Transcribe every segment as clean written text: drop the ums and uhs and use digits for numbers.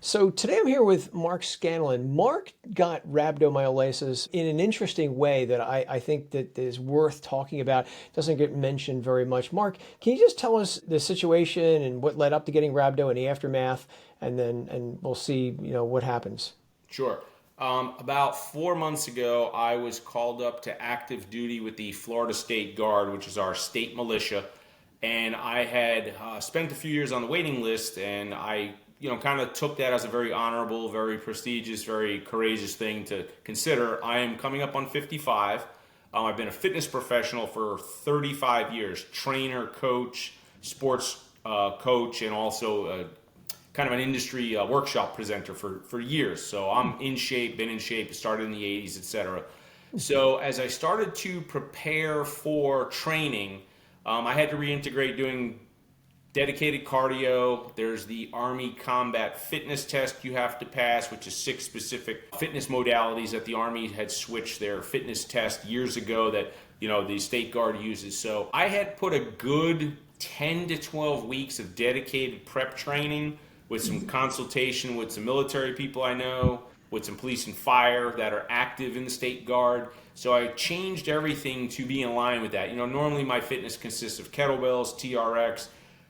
So today I'm here with Marc Scanlan. Marc got rhabdomyolysis in an interesting way that I think that is worth talking about. Doesn't get mentioned very much. Marc, can you just tell us the situation and what led up to getting rhabdo and the aftermath, and we'll see, what happens. Sure. About 4 months ago, I was called up to active duty with the Florida State Guard, which is our state militia. And I had spent a few years on the waiting list, and I, kind of took that as a very honorable, very prestigious, very courageous thing to consider. I am coming up on 55. I've been a fitness professional for 35 years, trainer, coach, sports coach, and also kind of an industry workshop presenter for years. So I'm in shape, been in shape, started in the 80s, etc. So as I started to prepare for training, I had to reintegrate doing dedicated cardio. There's the Army Combat Fitness Test you have to pass, which is 6 specific fitness modalities that the Army had switched their fitness test years ago that, the State Guard uses. So I had put a good 10 to 12 weeks of dedicated prep training with some consultation with some military people I know, with some police and fire that are active in the State Guard. So I changed everything to be in line with that. Normally my fitness consists of kettlebells, TRX,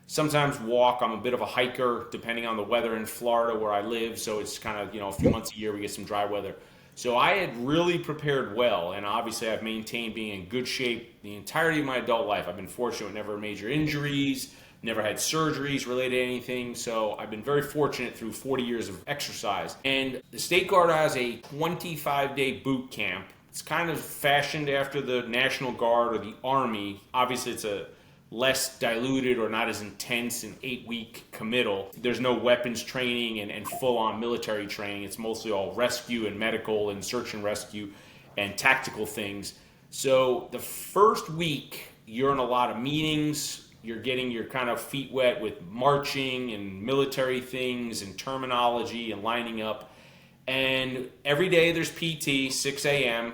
sometimes walk. I'm a bit of a hiker depending on the weather in Florida where I live. So it's kind of, a few months a year we get some dry weather. So I had really prepared well, and obviously I've maintained being in good shape the entirety of my adult life. I've been fortunate with never major injuries, never had surgeries related to anything. So I've been very fortunate through 40 years of exercise. And the State Guard has a 25-day boot camp. It's kind of fashioned after the National Guard or the Army. Obviously, it's a less diluted or not as intense an 8-week committal. There's no weapons training and full-on military training. It's mostly all rescue and medical and search and rescue and tactical things. So the first week, you're in a lot of meetings. You're getting your kind of feet wet with marching and military things and terminology and lining up. And every day there's PT, 6 a.m.,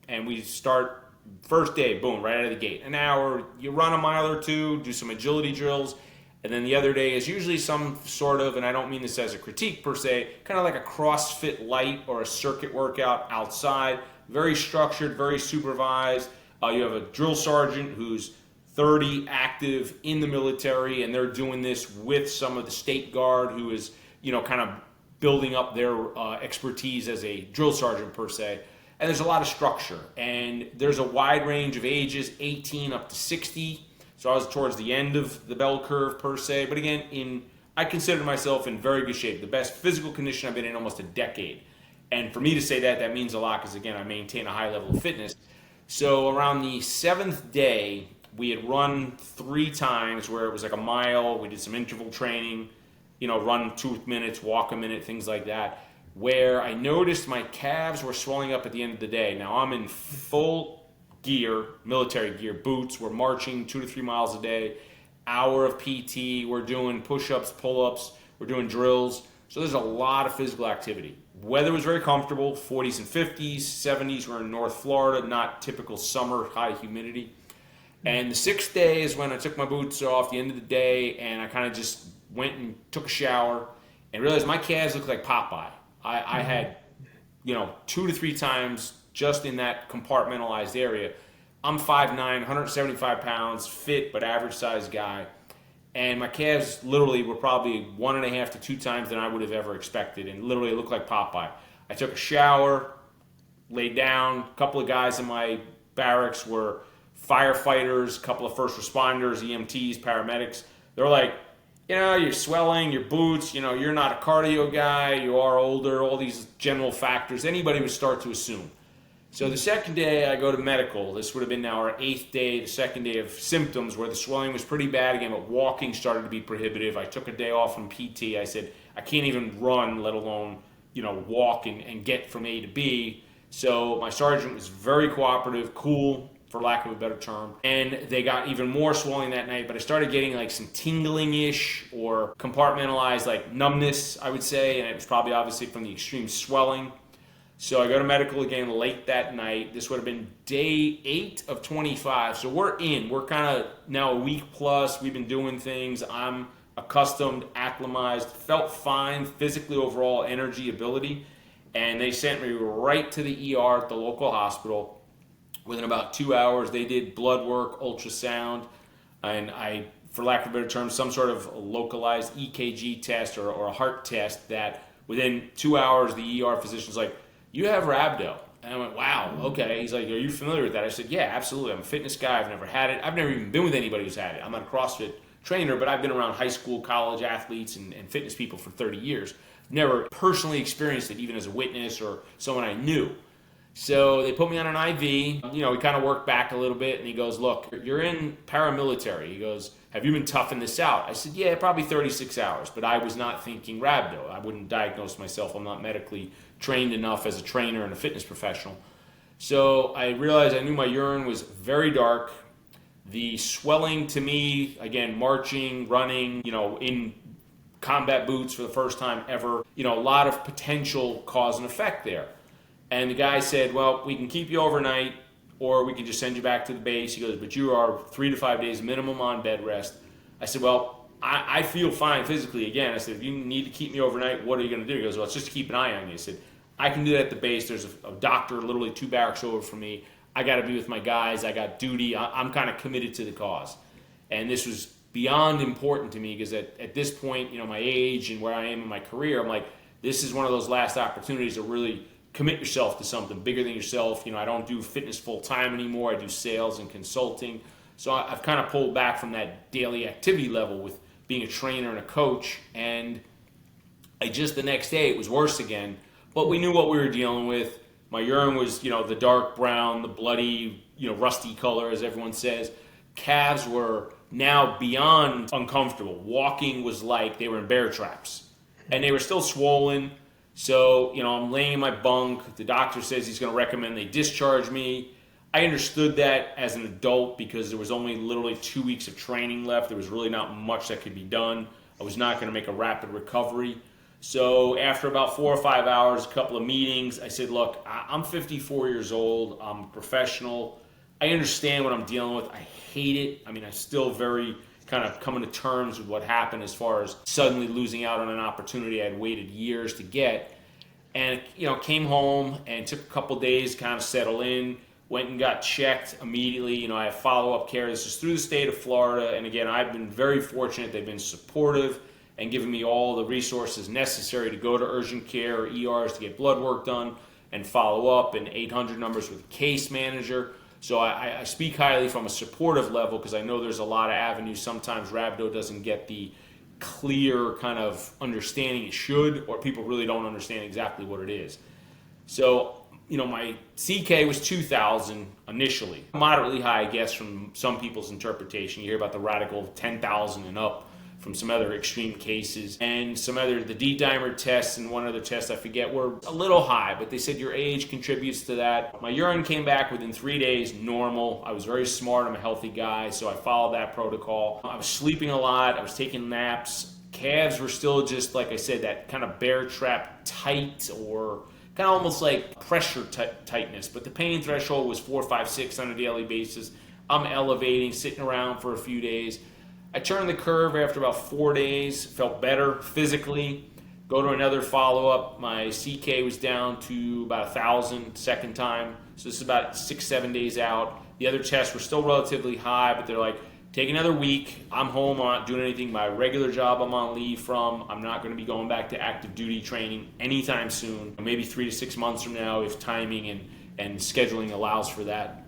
and we start first day, boom, right out of the gate. An hour, you run a mile or two, do some agility drills, and then the other day is usually some sort of, and I don't mean this as a critique per se, kind of like a CrossFit light or a circuit workout outside, very structured, very supervised. You have a drill sergeant who's 30 active in the military, and they're doing this with some of the State Guard who is, kind of building up their expertise as a drill sergeant per se. And there's a lot of structure, and there's a wide range of ages, 18 up to 60. So I was towards the end of the bell curve per se. But again, I consider myself in very good shape, the best physical condition I've been in almost a decade. And for me to say that means a lot because, again, I maintain a high level of fitness. So around the 7th day, we had run 3 times where it was like a mile. We did some interval training, run 2 minutes, walk a minute, things like that, where I noticed my calves were swelling up at the end of the day. Now I'm in full gear, military gear, boots. We're marching 2 to 3 miles a day, hour of PT. We're doing push-ups, pull-ups. We're doing drills. So there's a lot of physical activity. Weather was very comfortable, 40s and 50s, 70s. We're in North Florida, not typical summer high humidity. And the 6th day is when I took my boots off, the end of the day, and I kind of just went and took a shower and realized my calves looked like Popeye. I had, 2 to 3 times just in that compartmentalized area. I'm 5'9", 175 pounds, fit but average sized guy. And my calves literally were probably 1.5 to 2 times than I would have ever expected. And literally it looked like Popeye. I took a shower, laid down. A couple of guys in my barracks were firefighters, a couple of first responders, EMTs, paramedics. They're like, you're swelling, your boots, you're not a cardio guy, you are older, all these general factors anybody would start to assume. So the 2nd day I go to medical. This would have been now our 8th day, the 2nd day of symptoms where the swelling was pretty bad again, but walking started to be prohibitive. I took a day off from PT. I said, I can't even run, let alone, walk and get from A to B. So my sergeant was very cooperative, cool, for lack of a better term. And they got even more swelling that night, but I started getting like some tingling-ish or compartmentalized like numbness, I would say, and it was probably obviously from the extreme swelling. So I go to medical again late that night. This would have been day 8 of 25. So we're kind of now a week plus. We've been doing things. I'm accustomed, acclimatized, felt fine physically overall, energy, ability. And they sent me right to the ER at the local hospital. Within about 2 hours, they did blood work, ultrasound, and for lack of a better term, some sort of localized EKG test or a heart test that within 2 hours, the ER physician's like, "You have rhabdo." And I went, "Wow, okay." He's like, "Are you familiar with that?" I said, "Yeah, absolutely. I'm a fitness guy. I've never had it. I've never even been with anybody who's had it. I'm not a CrossFit trainer, but I've been around high school, college athletes and fitness people for 30 years. Never personally experienced it, even as a witness or someone I knew." So they put me on an IV. We kind of worked back a little bit, and he goes, "Look, you're in paramilitary." He goes, "Have you been toughing this out?" I said, "Yeah, probably 36 hours, but I was not thinking rhabdo. I wouldn't diagnose myself. I'm not medically trained enough as a trainer and a fitness professional." So I realized I knew my urine was very dark. The swelling to me, again, marching, running, in combat boots for the first time ever, a lot of potential cause and effect there. And the guy said, "Well, we can keep you overnight, or we can just send you back to the base." He goes, "But you are 3 to 5 days minimum on bed rest." I said, "Well, I feel fine physically." Again, I said, "If you need to keep me overnight, what are you going to do?" He goes, "Well, it's just to keep an eye on you." I said, "I can do that at the base. There's a doctor literally 2 barracks over from me. I got to be with my guys. I got duty. I'm kind of committed to the cause." And this was beyond important to me because at this point, my age and where I am in my career, I'm like, this is one of those last opportunities to really commit yourself to something bigger than yourself. I don't do fitness full time anymore. I do sales and consulting. So I've kind of pulled back from that daily activity level with being a trainer and a coach. And the next day, it was worse again. But we knew what we were dealing with. My urine was, the dark brown, the bloody, rusty color, as everyone says. Calves were now beyond uncomfortable. Walking was like they were in bear traps. And they were still swollen. So, I'm laying in my bunk. The doctor says he's going to recommend they discharge me. I understood that as an adult because there was only literally 2 weeks of training left. There was really not much that could be done. I was not going to make a rapid recovery. So after about 4 or 5 hours, a couple of meetings, I said, "Look, I'm 54 years old. I'm a professional. I understand what I'm dealing with. I hate it. I'm still very kind of coming to terms with what happened as far as suddenly losing out on an opportunity I had waited years to get." And, came home and took a couple days to kind of settle in, went and got checked immediately. I have follow-up care. This is through the state of Florida. And again, I've been very fortunate. They've been supportive and given me all the resources necessary to go to urgent care or ERs to get blood work done and follow up, and 800 numbers with a case manager. So I speak highly from a supportive level because I know there's a lot of avenues. Sometimes rhabdo doesn't get the clear kind of understanding it should, or people really don't understand exactly what it is. So, my CK was 2,000 initially. Moderately high, I guess, from some people's interpretation. You hear about the radical 10,000 and up from some other extreme cases. And the D-dimer tests and one other test, I forget, were a little high, but they said your age contributes to that. My urine came back within 3 days, normal. I was very smart. I'm a healthy guy, so I followed that protocol. I was sleeping a lot. I was taking naps. Calves were still just, like I said, that kind of bear trap tight, or kind of almost like pressure tightness. But the pain threshold was 4, 5, 6 on a daily basis. I'm elevating, sitting around for a few days. I turned the curve after about 4 days, felt better physically. Go to another follow-up. My CK was down to about 1,000 second time. So this is about 6, 7 days out. The other tests were still relatively high, but they're like, take another week. I'm home. I'm not doing anything. My regular job I'm on leave from. I'm not going to be going back to active duty training anytime soon. Maybe 3 to 6 months from now if timing and scheduling allows for that.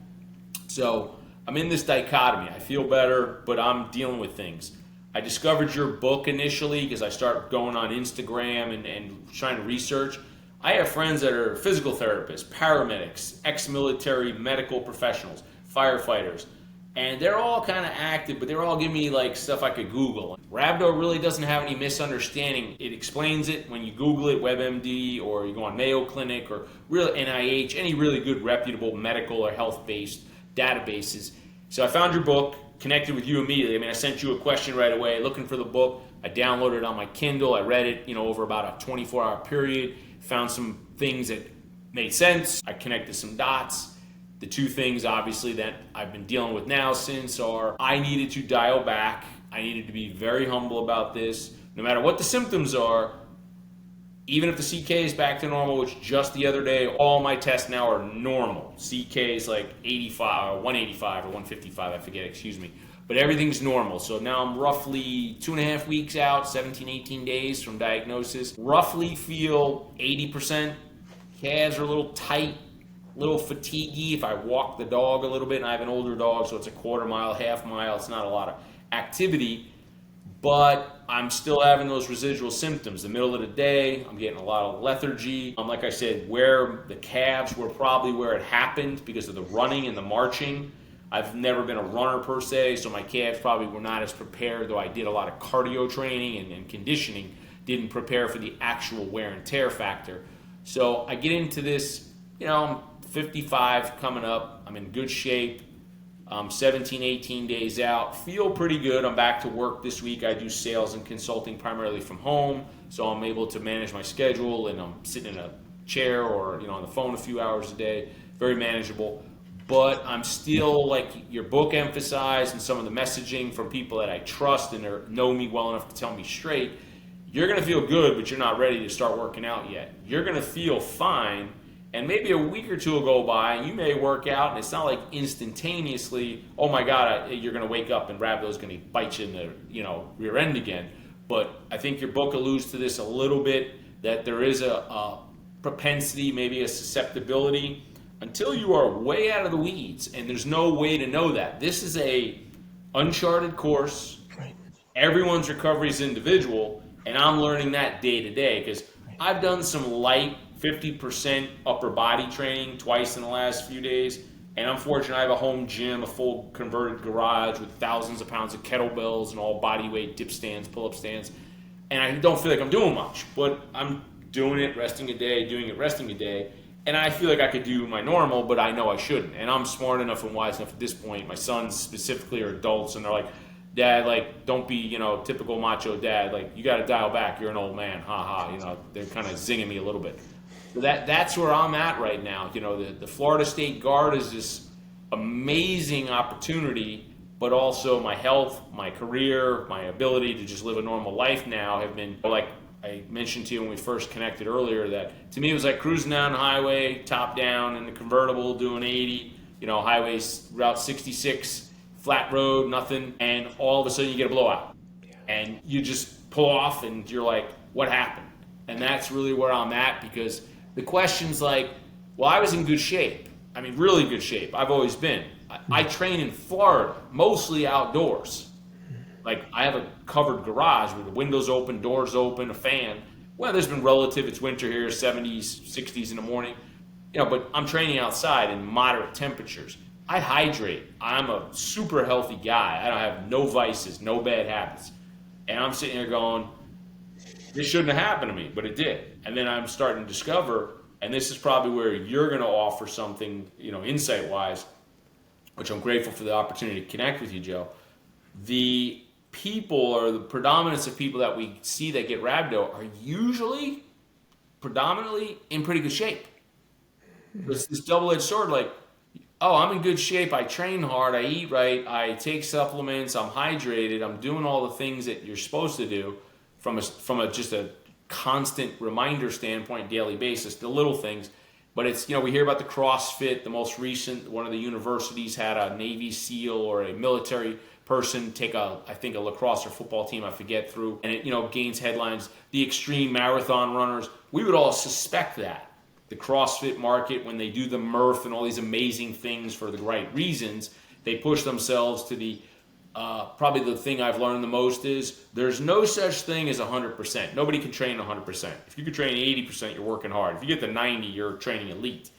So I'm in this dichotomy. I feel better, but I'm dealing with things. I discovered your book initially because I started going on Instagram and trying to research. I have friends that are physical therapists, paramedics, ex-military medical professionals, firefighters, and they're all kind of active, but they're all giving me like stuff I could Google. Rhabdo really doesn't have any misunderstanding. It explains it when you Google it, WebMD, or you go on Mayo Clinic, or real NIH, any really good reputable medical or health-based databases. So I found your book, connected with you immediately. I sent you a question right away, looking for the book. I downloaded it on my Kindle. I read it, over about a 24-hour period. Found some things that made sense. I connected some dots. The two things, obviously, that I've been dealing with now since are I needed to dial back I needed to be very humble about this. No matter what the symptoms are, even if the CK is back to normal, which just the other day, all my tests now are normal. CK is like 85 or 185 or 155, I forget, excuse me. But everything's normal. So now I'm roughly 2.5 weeks out, 17, 18 days from diagnosis. Roughly feel 80%. Calves are a little tight, a little fatiguey if I walk the dog a little bit. And I have an older dog, so it's a quarter mile, half mile. It's not a lot of activity. But I'm still having those residual symptoms. The middle of the day, I'm getting a lot of lethargy. Like I said, where the calves were probably where it happened because of the running and the marching. I've never been a runner per se, so my calves probably were not as prepared, though I did a lot of cardio training and conditioning, didn't prepare for the actual wear and tear factor. So I get into this, I'm 55 coming up, I'm in good shape. 17, 18 days out, feel pretty good. I'm back to work this week. I do sales and consulting primarily from home, so I'm able to manage my schedule, and I'm sitting in a chair or on the phone a few hours a day. Very manageable. But I'm still, like your book emphasized and some of the messaging from people that I trust and know me well enough to tell me straight, you're going to feel good, but you're not ready to start working out yet. You're going to feel fine. And maybe a week or two will go by, and you may work out, and it's not like instantaneously, oh my God, you're going to wake up and Rhabdo's going to bite you in the rear end again. But I think your book alludes to this a little bit, that there is a propensity, maybe a susceptibility, until you are way out of the weeds, and there's no way to know that. This is a uncharted course. Right. Everyone's recovery is individual, and I'm learning that day to day because I've done some light 50% upper body training twice in the last few days. And I'm fortunate I have a home gym, a full converted garage with thousands of pounds of kettlebells and all body weight dip stands, pull-up stands. And I don't feel like I'm doing much, but I'm doing it, resting a day, doing it, resting a day. And I feel like I could do my normal, but I know I shouldn't. And I'm smart enough and wise enough at this point. My sons specifically are adults, and they're like, Dad, like, don't be, typical macho dad. Like, you got to dial back. You're an old man. Ha ha. They're kind of zinging me a little bit. So that's where I'm at right now. The Florida State Guard is this amazing opportunity, but also my health, my career, my ability to just live a normal life now have been, like I mentioned to you when we first connected earlier, that to me it was like cruising down the highway, top down in the convertible, doing 80, highways, Route 66, flat road, nothing, and all of a sudden you get a blowout. And you just pull off and you're like, what happened? And that's really where I'm at, because the question's like, well, I was in good shape. I mean, really good shape. I've always been. I train in Florida, mostly outdoors. Like, I have a covered garage with the windows open, doors open, a fan. Well, there's been relative, it's winter here, 70s, 60s in the morning. But I'm training outside in moderate temperatures. I hydrate. I'm a super healthy guy. I don't have no vices, no bad habits. And I'm sitting here going, this shouldn't have happened to me, but it did. And then I'm starting to discover, and this is probably where you're going to offer something, insight-wise, which I'm grateful for the opportunity to connect with you, Joe. The people, or the predominance of people that we see that get rhabdo, are usually predominantly in pretty good shape. It's this double-edged sword, like, oh, I'm in good shape, I train hard, I eat right, I take supplements, I'm hydrated, I'm doing all the things that you're supposed to do from just a constant reminder standpoint, daily basis, the little things. But it's, we hear about the CrossFit, the most recent, one of the universities had a Navy SEAL or a military person take I think a lacrosse or football team, I forget, through, and it, gains headlines. The extreme marathon runners, we would all suspect that. The CrossFit market, when they do the Murph and all these amazing things for the right reasons, they push themselves to the, probably the thing I've learned the most is there's no such thing as 100%. Nobody can train 100%. If you can train 80%, you're working hard. If you get to 90, you're training elite.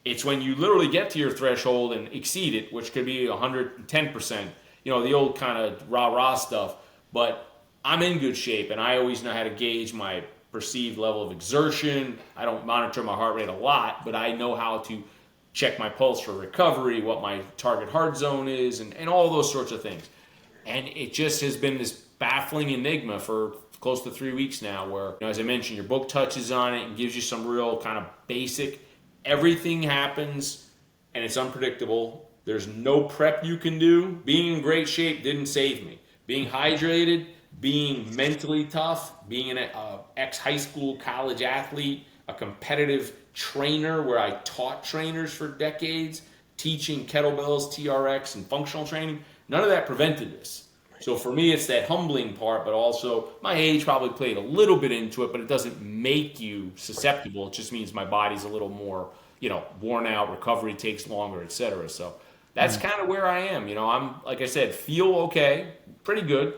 It's when you literally get to your threshold and exceed it, which could be 110%, the old kind of rah-rah stuff. But I'm in good shape, and I always know how to gauge my perceived level of exertion. I don't monitor my heart rate a lot, but I know how to check my pulse for recovery, what my target heart zone is, and all those sorts of things. And it just has been this baffling enigma for close to 3 weeks now, where, as I mentioned, your book touches on it and gives you some real kind of basic, everything happens and it's unpredictable. There's no prep you can do. Being in great shape didn't save me. being hydrated, being mentally tough, being an ex-high school college athlete, a competitive trainer where I taught trainers for decades, teaching kettlebells, TRX, and functional training. None of that prevented this. So for me, it's that humbling part, but also my age probably played a little bit into it, but it doesn't make you susceptible. It just means my body's a little more, worn out, recovery takes longer, etc. So that's kind of where I am. I'm, like I said, feel okay, pretty good.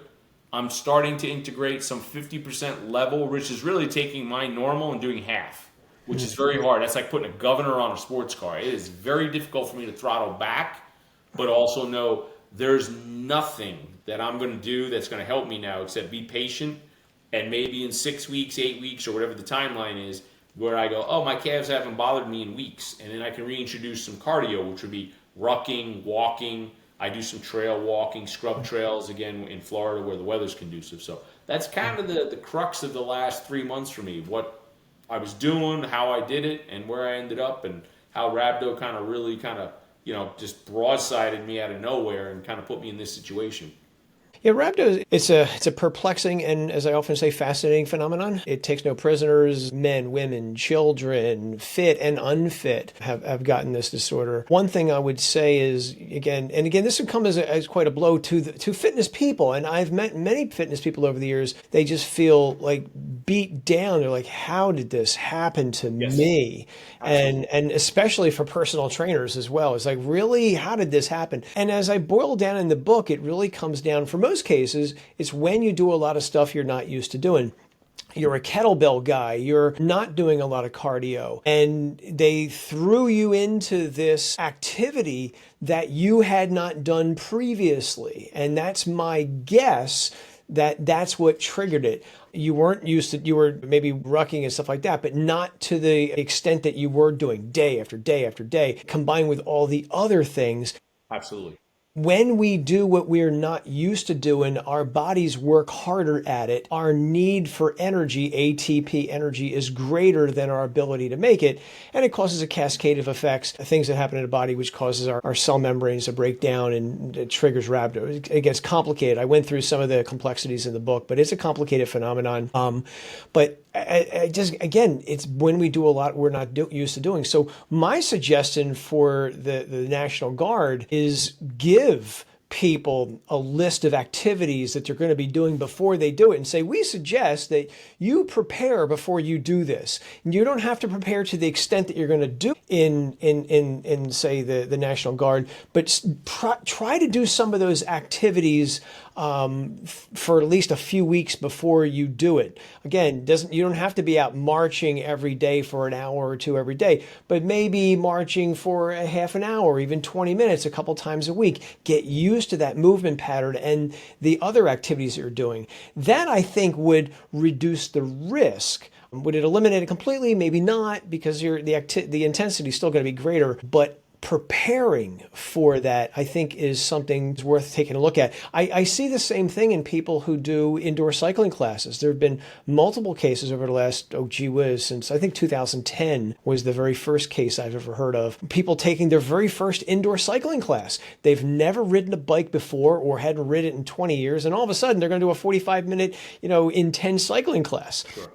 I'm starting to integrate some 50% level, which is really taking my normal and doing half, which is very hard. That's like putting a governor on a sports car. It is very difficult for me to throttle back, but also know there's nothing that I'm going to do that's going to help me now except be patient, and maybe in 6 weeks, 8 weeks, or whatever the timeline is, where I go, oh, my calves haven't bothered me in weeks, and then I can reintroduce some cardio, which would be rucking, walking. I do some trail walking, scrub trails, again, in Florida where the weather's conducive. So that's kind of the crux of the last 3 months for me, what I was doing, how I did it, and where I ended up, and how Rhabdo really just broadsided me out of nowhere and kind of put me in this situation. Yeah, rhabdo, it's a perplexing and, as I often say, fascinating phenomenon. It takes no prisoners. Men, women, children, fit and unfit have gotten this disorder. One thing I would say is, again, this would come as quite a blow to fitness people. And I've met many fitness people over the years. They just feel like beat down. They're like, how did this happen to Yes, me? absolutely. And especially for personal trainers as well. It's like, really, how did this happen? And as I boil down in the book, it really comes down, for most cases, it's when you do a lot of stuff you're not used to doing. You're a kettlebell guy, you're not doing a lot of cardio, and they threw you into this activity that you had not done previously. And that's my guess that that's what triggered it. You weren't used to, you were maybe rucking and stuff like that, but not to the extent that you were doing day after day after day, combined with all the other things. Absolutely. When we do what we're not used to doing, our bodies work harder at it. Our need for energy, ATP energy, is greater than our ability to make it. And it causes a cascade of effects, things that happen in the body, which causes our cell membranes to break down, and it triggers rhabdo. It gets complicated. I went through some of the complexities in the book, but it's a complicated phenomenon. But I just, again, it's when we do a lot we're not used to doing. So my suggestion for the National Guard is give people a list of activities that they're going to be doing before they do it, and say, we suggest that you prepare before you do this. And you don't have to prepare to the extent that you're going to do in say the National Guard, but try to do some of those activities for at least a few weeks before you do it. Again, you don't have to be out marching every day for an hour or two every day, but maybe marching for a half an hour, even 20 minutes, a couple times a week. Get used to that movement pattern and the other activities that you're doing. That, I think, would reduce the risk. Would it eliminate it completely? Maybe not, because the intensity is still going to be greater, but preparing for that, I think, is something that's worth taking a look at. I see the same thing in people who do indoor cycling classes. There have been multiple cases over the last, since I think 2010 was the very first case I've ever heard of. People taking their very first indoor cycling class. They've never ridden a bike before or hadn't ridden it in 20 years, and all of a sudden they're going to do a 45-minute, intense cycling class. Sure.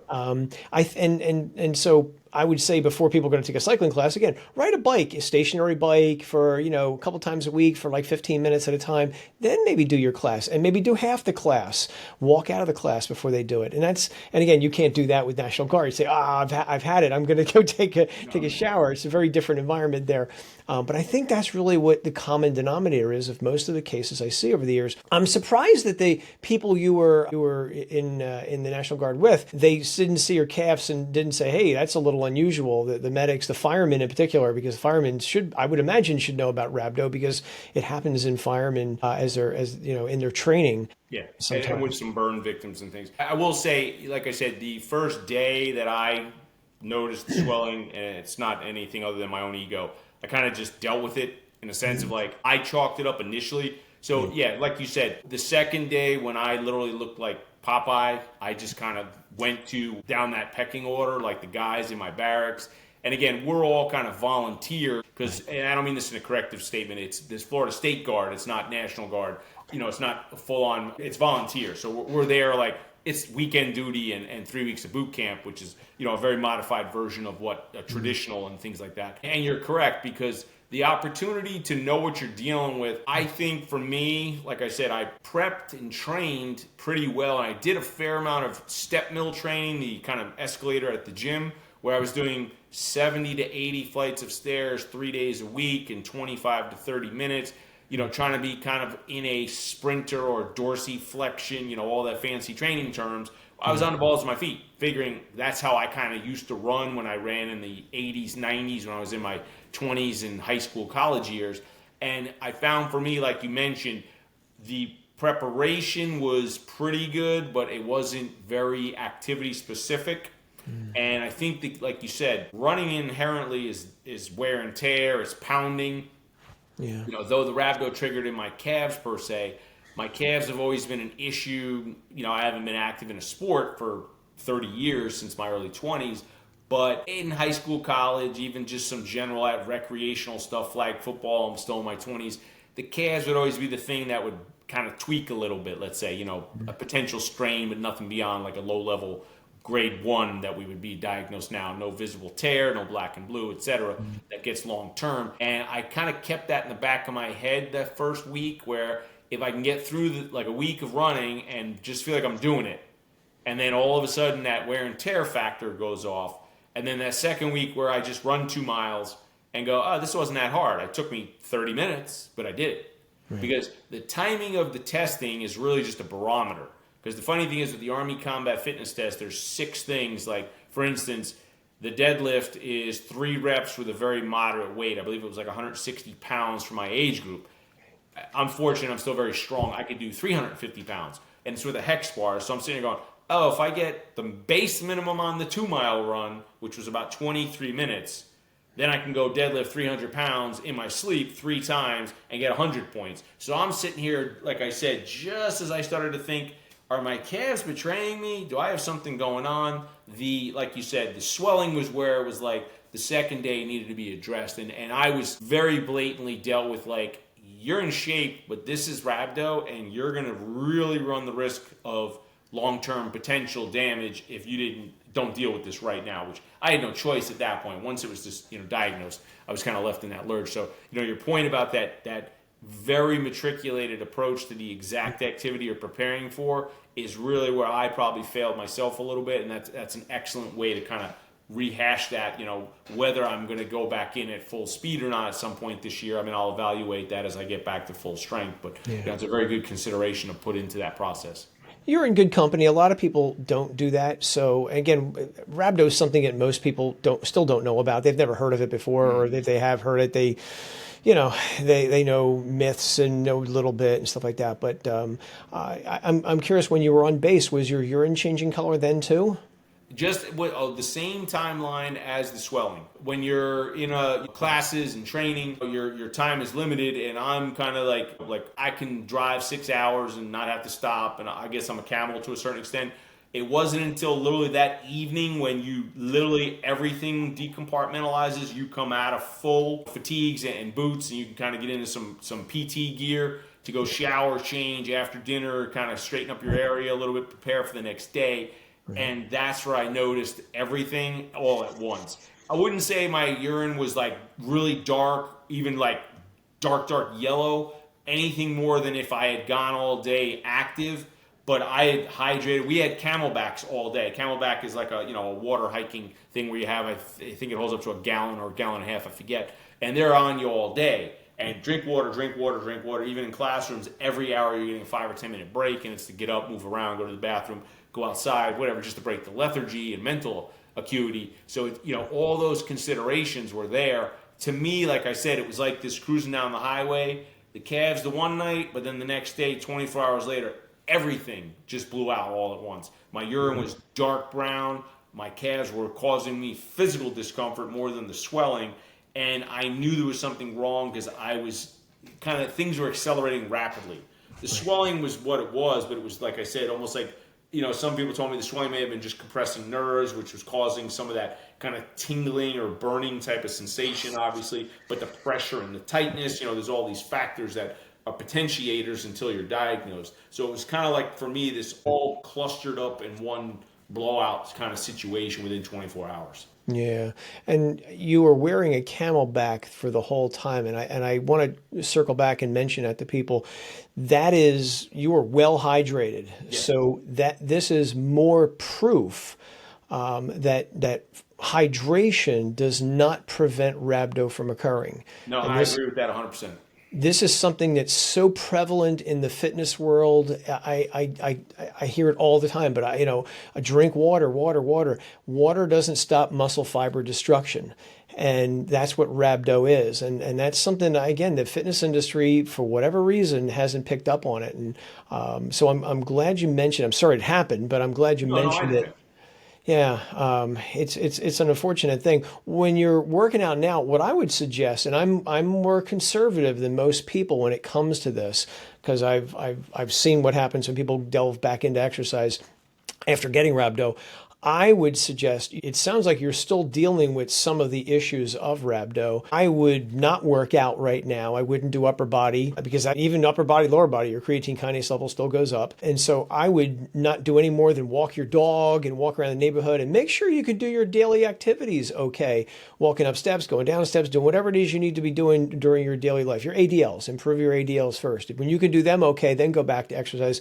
So I would say, before people are going to take a cycling class, again, ride a bike, a stationary bike, for, a couple times a week for like 15 minutes at a time. Then maybe do your class, and maybe do half the class. Walk out of the class before they do it. And again, you can't do that with National Guard. You say, I've had it. I'm going to go take a shower. It's a very different environment there. But I think that's really what the common denominator is of most of the cases I see over the years. I'm surprised that the people you were in the National Guard with, they didn't see your calves and didn't say, hey, that's a little unusual. The medics, the firemen in particular, because firemen I would imagine, should know about rhabdo, because it happens in firemen in their training. Yeah, Sometimes. and with some burn victims and things. I will say, like I said, the first day that I noticed the swelling, and it's not anything other than my own ego, I kind of just dealt with it in a sense of like, I chalked it up initially. So yeah, like you said, the second day when I literally looked like Popeye, I just kind of went down that pecking order, like the guys in my barracks. And again, we're all kind of volunteer, because, and I don't mean this in a corrective statement, it's this Florida State Guard, it's not National Guard. it's not full on, it's volunteer. So we're there like it's weekend duty and 3 weeks of boot camp, which is, a very modified version of what a traditional and things like that. And you're correct, because the opportunity to know what you're dealing with, I think for me, like I said, I prepped and trained pretty well. And I did a fair amount of step mill training, the kind of escalator at the gym, where I was doing 70 to 80 flights of stairs 3 days a week in 25 to 30 minutes, trying to be kind of in a sprinter or dorsiflexion, all that fancy training terms. I was on the balls of my feet, figuring that's how I kind of used to run when I ran in the 80s, 90s, when I was in my 20s and high school, college years. And I found for me, like you mentioned, the preparation was pretty good, but it wasn't very activity specific. And I think that, like you said, running inherently is wear and tear, it's pounding. Yeah. Though the rhabdo triggered in my calves per se, my calves have always been an issue. I haven't been active in a sport for 30 years, since my early 20s. But in high school, college, even just some general recreational stuff, flag football, I'm still in my 20s, the calves would always be the thing that would kind of tweak a little bit, let's say, a potential strain, but nothing beyond like a low level grade 1 that we would be diagnosed now. No visible tear, no black and blue, etc. That gets long term. And I kind of kept that in the back of my head that first week, where if I can get through like a week of running and just feel like I'm doing it, and then all of a sudden that wear and tear factor goes off, and then that second week where I just run 2 miles and go, oh, this wasn't that hard. It took me 30 minutes, but I did it. Right. Because the timing of the testing is really just a barometer. Because the funny thing is, with the Army Combat Fitness Test, there's 6 things. Like, for instance, the deadlift is 3 reps with a very moderate weight. I believe it was like 160 pounds for my age group. I'm fortunate, I'm still very strong. I could do 350 pounds. And it's with a hex bar. So I'm sitting there going, oh, if I get the base minimum on the 2-mile run, which was about 23 minutes, then I can go deadlift 300 pounds in my sleep 3 times and get 100 points. So I'm sitting here, like I said, just as I started to think, are my calves betraying me? Do I have something going on? Like you said, the swelling was where it was like the second day needed to be addressed. And I was very blatantly dealt with, like, you're in shape, but this is rhabdo, and you're going to really run the risk of long-term potential damage if you don't deal with this right now, which I had no choice at that point. Once it was just, diagnosed, I was kind of left in that lurch. So, your point about that very matriculated approach to the exact activity you're preparing for is really where I probably failed myself a little bit, and that's an excellent way to kind of rehash that, whether I'm going to go back in at full speed or not at some point this year. I mean, I'll evaluate that as I get back to full strength, but it's a very good consideration to put into that process. You're in good company. A lot of people don't do that. So again, rhabdo is something that most people still don't know about. They've never heard of it before, or if they have heard it, they know myths and know a little bit and stuff like that. But I'm curious, when you were on base, was your urine changing color then too? Just the same timeline as the swelling. When you're in classes and training, your time is limited, and I'm kind of like I can drive 6 hours and not have to stop, and I guess I'm a camel to a certain extent. It wasn't until literally that evening when literally everything decompartmentalizes. You come out of full fatigues and boots, and you can kind of get into some PT gear to go shower, change after dinner, kind of straighten up your area a little bit, prepare for the next day. And that's where I noticed everything all at once. I wouldn't say my urine was like really dark, even like dark yellow, anything more than if I had gone all day active, but I had hydrated. We had CamelBaks all day. CamelBak is like a water hiking thing where you have, I think it holds up to a gallon or a gallon and a half, I forget. And they're on you all day. And drink water. Even in classrooms, every hour you're getting a 5 or 10 minute break, and it's to get up, move around, go to the bathroom, go outside, whatever, just to break the lethargy and mental acuity. So, all those considerations were there. To me, like I said, it was like this cruising down the highway, the calves the one night, but then the next day, 24 hours later, everything just blew out all at once. My urine was dark brown. My calves were causing me physical discomfort more than the swelling. And I knew there was something wrong because I was things were accelerating rapidly. The swelling was what it was, but it was, like I said, almost like, some people told me the swelling may have been just compressing nerves, which was causing some of that kind of tingling or burning type of sensation, obviously. But the pressure and the tightness, there's all these factors that potentiators until you're diagnosed. So it was kind of like, for me, this all clustered up in one blowout kind of situation within 24 hours. Yeah. And you were wearing a CamelBak for the whole time. And I want to circle back and mention that to people. That is, you were well hydrated. Yeah. So that this is more proof that hydration does not prevent rhabdo from occurring. No, And I this agree with that 100%. this is something that's so prevalent in the fitness world. I hear it all the time, but I drink water, water, water. Water doesn't stop muscle fiber destruction. And that's what rhabdo is. And that's something, again, the fitness industry, for whatever reason, hasn't picked up on it. And so I'm glad you mentioned, I'm sorry it happened, but I'm glad you No, no, I mentioned it. understand. Yeah, it's an unfortunate thing. When you're working out now, what I would suggest, and I'm more conservative than most people when it comes to this, because I've seen what happens when people delve back into exercise after getting rhabdo. I would suggest, it sounds like you're still dealing with some of the issues of rhabdo. I would not work out right now. I wouldn't do upper body because even upper body, lower body, your creatine kinase level still goes up. And so I would not do any more than walk your dog and walk around the neighborhood and make sure you can do your daily activities okay. Walking up steps, going down steps, doing whatever it is you need to be doing during your daily life. Your ADLs, improve your ADLs first. When you can do them okay, then go back to exercise.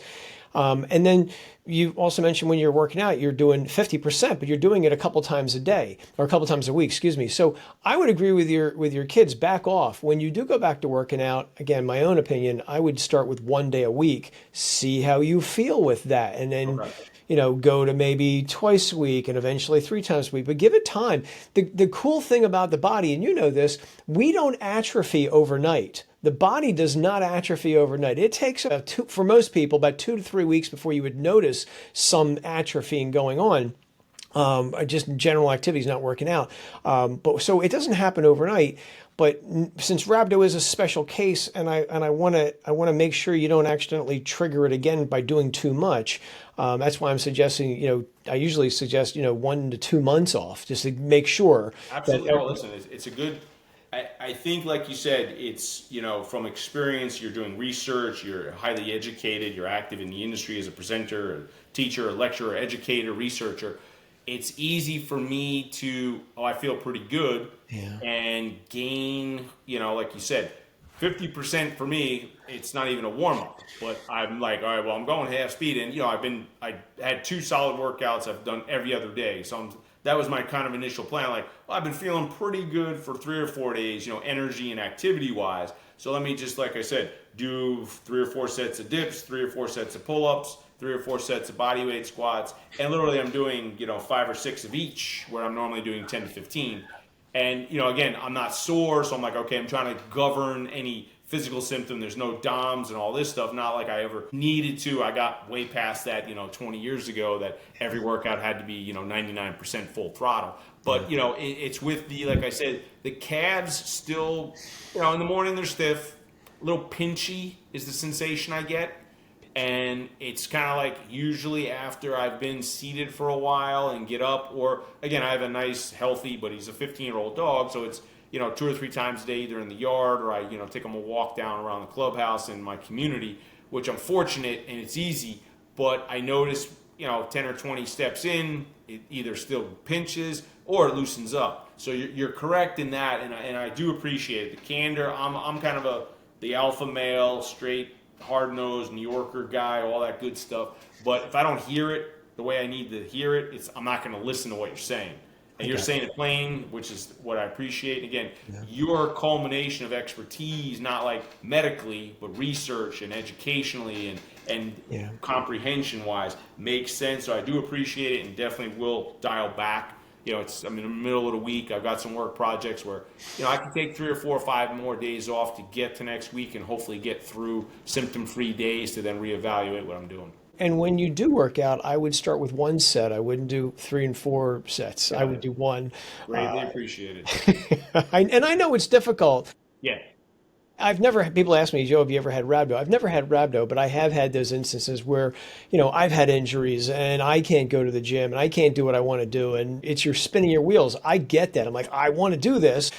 And then you also mentioned when you're working out, you're doing 50%, but you're doing it a couple times a day or a couple times a week, excuse me. So I would agree with your kids, back off. When you do go back to working out, again, my own opinion, I would start with 1 day a week, see how you feel with that. And then, Okay. go to maybe twice a week and eventually 3 times a week, but give it time. The cool thing about the body, and you know this, we don't atrophy overnight. The body does not atrophy overnight. It takes for most people about 2 to 3 weeks before you would notice some atrophying going on. Just general activities not working out. But so it doesn't happen overnight. But since rhabdo is a special case, and I want to make sure you don't accidentally trigger it again by doing too much. That's why I'm suggesting, I usually suggest 1 to 2 months off just to make sure that. Absolutely. No, listen, it's a good. I think, like you said, it's, from experience, you're doing research, you're highly educated, you're active in the industry as a presenter, a teacher, a lecturer, educator, researcher. It's easy for me to, I feel pretty good, Yeah. and gain, like you said, 50% for me, it's not even a warm up, but I'm like, all right, well, I'm going half speed. And, I had 2 solid workouts I've done every other day. So that was my kind of initial plan. Like, well, I've been feeling pretty good for 3 or 4 days, energy and activity wise. So let me just, like I said, do 3 or 4 sets of dips, 3 or 4 sets of pull ups, 3 or 4 sets of body weight squats. And literally I'm doing, 5 or 6 of each, where I'm normally doing 10 to 15. And, again, I'm not sore. So I'm like, okay, I'm trying to govern any physical symptom. There's no DOMS and all this stuff. Not like I ever needed to. I got way past that, 20 years ago, that every workout had to be, 99% full throttle. But, it's with like I said, the calves still, in the morning they're stiff. A little pinchy is the sensation I get. And it's kind of like usually after I've been seated for a while and get up, or again, I have a nice, healthy, but he's a 15-year-old dog. So it's, 2 or 3 times a day, either in the yard or I, take him a walk down around the clubhouse in my community, which I'm fortunate and it's easy. But I notice, 10 or 20 steps in, it either still pinches or it loosens up. So you're correct in that. And I do appreciate it. The candor, I'm kind of the alpha male, straight, hard-nosed New Yorker guy, all that good stuff. But if I don't hear it the way I need to hear it, I'm not going to listen to what you're saying. And you're saying it plain, which is what I appreciate. Again, your culmination of expertise, not like medically, but research and educationally and comprehension-wise, makes sense. So I do appreciate it and definitely will dial back. I'm in the middle of the week. I've got some work projects where, I can take 3 or 4 or 5 more days off to get to next week and hopefully get through symptom-free days to then reevaluate what I'm doing. And when you do work out, I would start with 1 set. I wouldn't do 3 and 4 sets. I would do 1. Greatly appreciated. And I know it's difficult. Yeah. People ask me, Joe, have you ever had rhabdo? I've never had rhabdo, but I have had those instances where, I've had injuries and I can't go to the gym and I can't do what I want to do. And you're spinning your wheels. I get that. I'm like, I want to do this.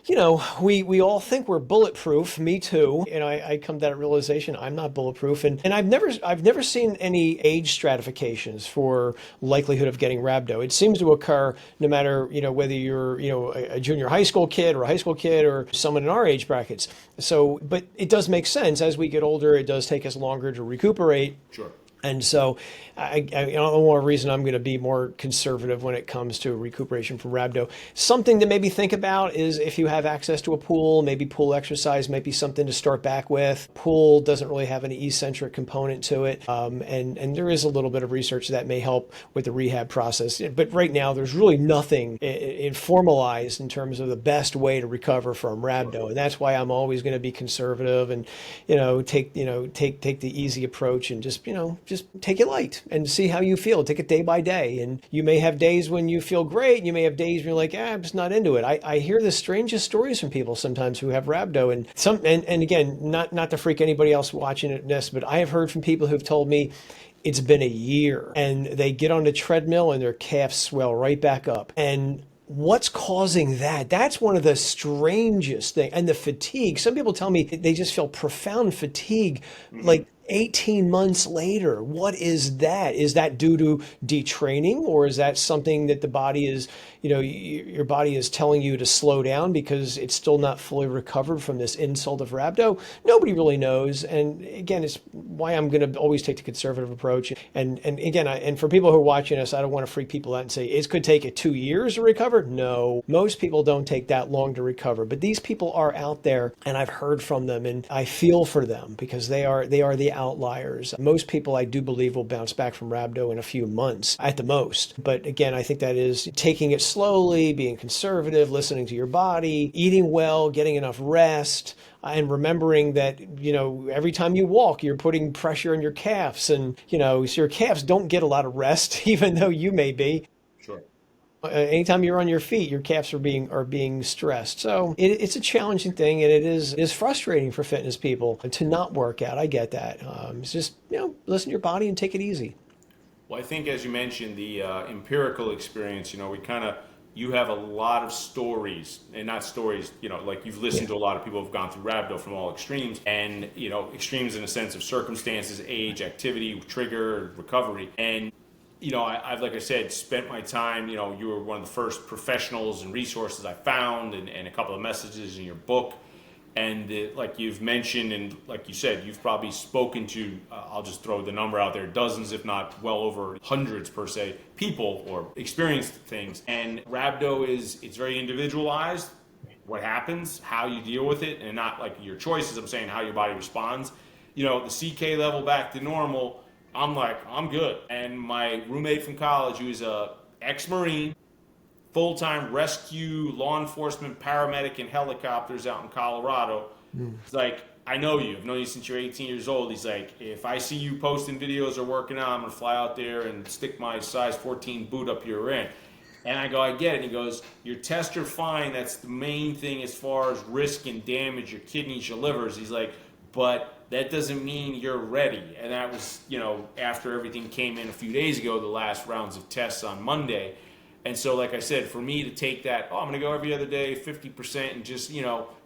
we all think we're bulletproof. Me too. And I come to that realization I'm not bulletproof. And I've never seen any age stratifications for likelihood of getting rhabdo. It seems to occur no matter, whether you're, a junior high school kid or a high school kid or someone in our age brackets. So, but it does make sense as we get older, it does take us longer to recuperate. Sure. And so I don't want a reason I'm going to be more conservative when it comes to recuperation from rhabdo. Something to maybe think about is if you have access to a pool, maybe pool exercise might be something to start back with. Pool doesn't really have any eccentric component to it. And there is a little bit of research that may help with the rehab process. But right now, there's really nothing formalized in terms of the best way to recover from rhabdo. And that's why I'm always going to be conservative and, take the easy approach and just take it light and see how you feel. Take it day by day. And you may have days when you feel great. And you may have days when you're like, I'm just not into it. I hear the strangest stories from people sometimes who have rhabdo and again, not to freak anybody else watching this, but I have heard from people who've told me it's been a year and they get on the treadmill and their calves swell right back up. And what's causing that? That's one of the strangest things. And the fatigue. Some people tell me they just feel profound fatigue, like 18 months later. What is that? Is that due to detraining, or is that something that the body is, your body is telling you to slow down because it's still not fully recovered from this insult of rhabdo? Nobody really knows. And again, it's why I'm going to always take the conservative approach. And again, and for people who are watching us, I don't want to freak people out and say it could take it 2 years to recover. No, most people don't take that long to recover, but these people are out there and I've heard from them and I feel for them because they are the outliers. Most people, I do believe, will bounce back from rhabdo in a few months at the most. But again, I think that is taking it slowly, being conservative, listening to your body, eating well, getting enough rest, and remembering that, every time you walk, you're putting pressure on your calves. And, so your calves don't get a lot of rest, even though you may be. Sure. Anytime you're on your feet, your calves are being stressed. So it's a challenging thing, and it is frustrating for fitness people to not work out. I get that. It's just listen to your body and take it easy. Well, I think as you mentioned, the empirical experience, you have a lot of stories, and not stories, like you've listened to a lot of people who've gone through rhabdo from all extremes, and, extremes in a sense of circumstances, age, activity, trigger, recovery. And, I've, like I said, spent my time, you were one of the first professionals and resources I found, and a couple of messages in your book. And like you've mentioned, and like you said, you've probably spoken to, I'll just throw the number out there, dozens, if not well over hundreds per se, people or experienced things. And rhabdo it's very individualized, what happens, how you deal with it, and not like your choices, I'm saying how your body responds. The CK level back to normal, I'm like, I'm good. And my roommate from college, who is a ex-Marine, full-time rescue, law enforcement, paramedic in helicopters out in Colorado. He's like, I know you. I've known you since you're 18 years old. He's like, if I see you posting videos or working out, I'm going to fly out there and stick my size 14 boot up your rear end. And I go, I get it. And he goes, your tests are fine. That's the main thing as far as risk and damage, your kidneys, your livers. He's like, but that doesn't mean you're ready. And that was, after everything came in a few days ago, the last rounds of tests on Monday. And so, like I said, for me to take that, I'm going to go every other day, 50%, and just,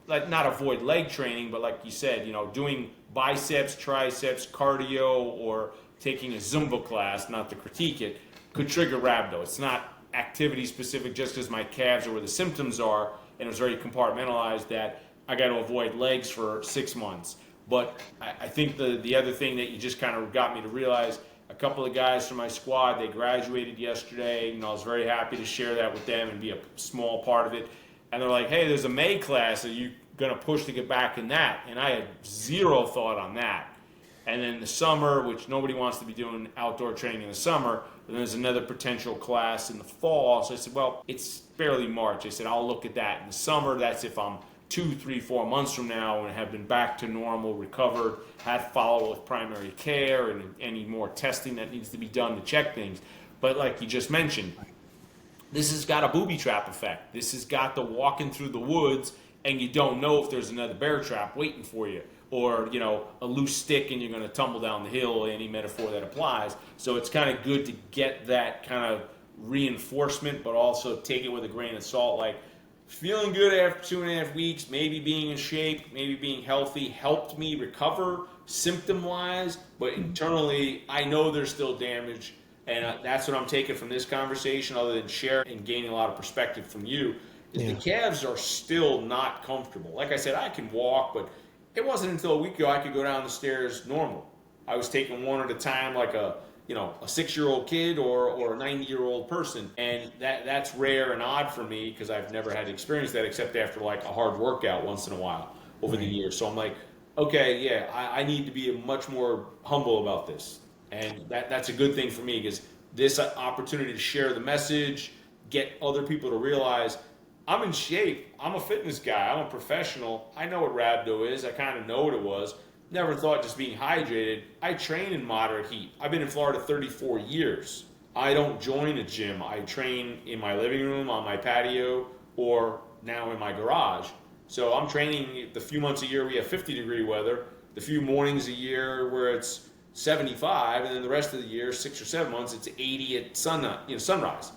like not avoid leg training, but like you said, doing biceps, triceps, cardio, or taking a Zumba class, not to critique it, could trigger rhabdo. It's not activity specific just because my calves are where the symptoms are, and it was very compartmentalized that I got to avoid legs for 6 months. But I think the other thing that you just kind of got me to realize, a couple of guys from my squad, they graduated yesterday. I was very happy to share that with them and be a small part of it. And they're like, hey, there's a May class. Are you going to push to get back in that? And I had zero thought on that. And then the summer, which nobody wants to be doing outdoor training in the summer, and there's another potential class in the fall. So I said, well, it's barely March. I said, I'll look at that in the summer. That's if I'm 2, 3, 4 months from now and have been back to normal, recovered, had follow-up with primary care and any more testing that needs to be done to check things. But like you just mentioned, this has got a booby trap effect. This has got the walking through the woods and you don't know if there's another bear trap waiting for you, or a loose stick and you're going to tumble down the hill, any metaphor that applies. So it's kind of good to get that kind of reinforcement, but also take it with a grain of salt. Like, feeling good after 2.5 weeks, maybe being in shape, maybe being healthy, helped me recover symptom wise, but internally, I know there's still damage. And that's what I'm taking from this conversation, other than sharing and gaining a lot of perspective from you, is the Yeah. calves are still not comfortable. Like I said, I can walk, but it wasn't until a week ago I could go down the stairs normal. I was taking one at a time, like a 6-year-old kid or a 90-year-old person, and that's rare and odd for me because I've never had to experience that except after like a hard workout once in a while over the Right. years. So I'm like, okay, yeah, I need to be much more humble about this, and that's a good thing for me because this opportunity to share the message, get other people to realize I'm in shape. I'm a fitness guy. I'm a professional. I know what rhabdo is. I kind of know what it was. Never thought just being hydrated. I train in moderate heat. I've been in Florida 34 years. I don't join a gym. I train in my living room, on my patio, or now in my garage. So I'm training the few months a year we have 50-degree weather, the few mornings a year where it's 75, and then the rest of the year, 6 or 7 months, it's 80 at sunrise.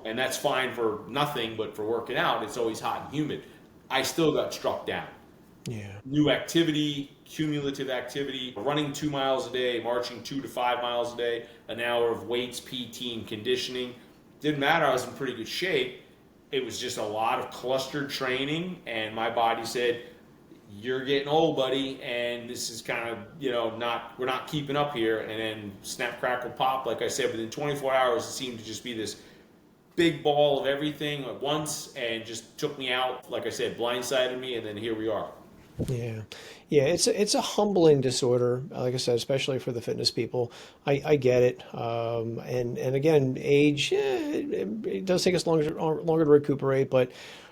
And that's fine for nothing, but for working out, it's always hot and humid. I still got struck down. Yeah. New activity, cumulative activity, running 2 miles a day, marching 2 to 5 miles a day, an hour of weights, PT, and conditioning. Didn't matter, I was in pretty good shape. It was just a lot of clustered training, and my body said, "You're getting old, buddy, and this is kind of, we're not keeping up here." And then snap, crackle, pop, like I said, within 24 hours, it seemed to just be this big ball of everything at once and just took me out, like I said, blindsided me, and then here we are. Yeah, yeah, it's a humbling disorder, like I said, especially for the fitness people. I get it, and again, age, it does take us longer to recuperate, but